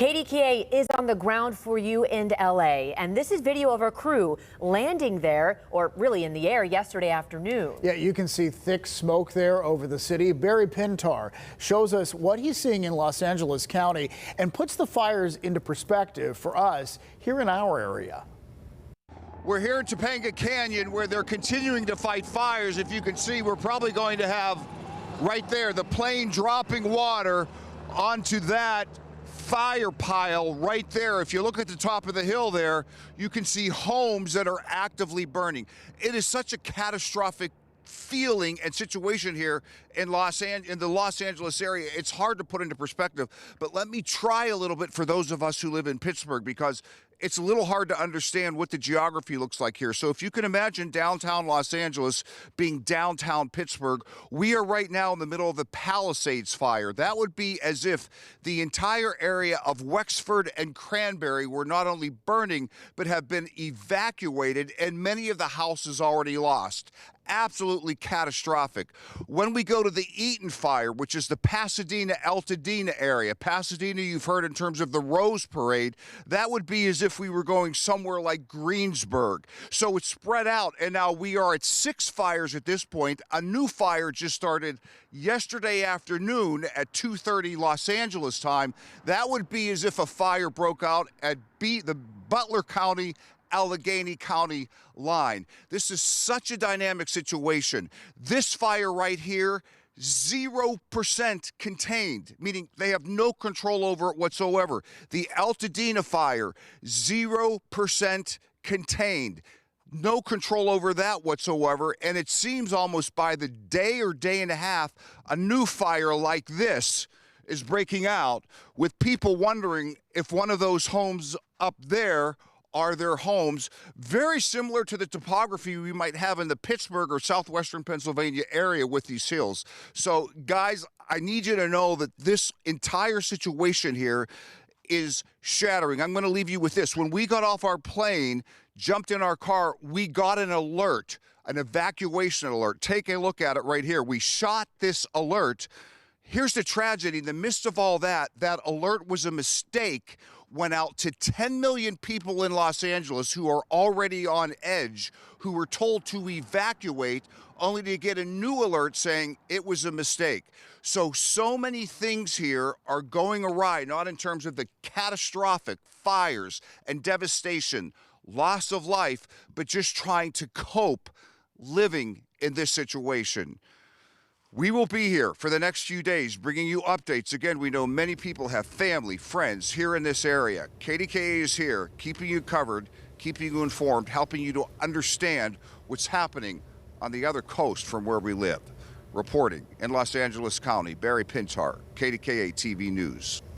KDKA is on the ground for you in LA, and this is video of our crew landing there, or really in the air, yesterday afternoon. Yeah, you can see thick smoke there over the city. Barry Pintar shows us what he's seeing in Los Angeles County and puts the fires into perspective for us here in our area. We're here in Topanga Canyon where they're continuing to fight fires. If you can see, we're probably going to have right there the plane dropping water onto that fire pile right there. If you look at the top of the hill there, you can see homes that are actively burning. It is such a catastrophic feeling and situation here in the Los Angeles area. It's hard to put into perspective, but let me try a little bit for those of us who live in Pittsburgh, because it's a little hard to understand what the geography looks like here. So if you can imagine downtown Los Angeles being downtown Pittsburgh, we are right now in the middle of the Palisades fire. That would be as if the entire area of Wexford and Cranberry were not only burning, but have been evacuated, and many of the houses already lost. Absolutely catastrophic. When we go to the Eaton fire, which is the Pasadena-Altadena area, Pasadena you've heard in terms of the Rose Parade, that would be as if we were going somewhere like Greensburg. So it's spread out, and now we are at 6 fires at this point. A new fire just started yesterday afternoon at 2:30 Los Angeles time. That would be as if a fire broke out at the Butler County Allegheny County line. This is such a dynamic situation. This fire right here, 0% contained, meaning they have no control over it whatsoever. The Altadena fire, 0% contained. No control over that whatsoever, and it seems almost by the day or day and a half, a new fire like this is breaking out, with people wondering if one of those homes up there are their homes. Very similar to the topography we might have in the Pittsburgh or southwestern Pennsylvania area with these hills. So guys, I need you to know that this entire situation here is shattering. I'm going to leave you with this. When we got off our plane, jumped in our car, we got an alert, an evacuation alert. Take a look at it right here. We shot this alert. Here's the tragedy. In the midst of all that, that alert was a mistake, went out to 10 million people in Los Angeles who are already on edge, who were told to evacuate, only to get a new alert saying it was a mistake. So many things here are going awry, not in terms of the catastrophic fires and devastation, loss of life, but just trying to cope living in this situation. We will be here for the next few days bringing you updates. Again, we know many people have family, friends here in this area. KDKA is here, keeping you covered, keeping you informed, helping you to understand what's happening on the other coast from where we live. Reporting in Los Angeles County, Barry Pintar, KDKA-TV News.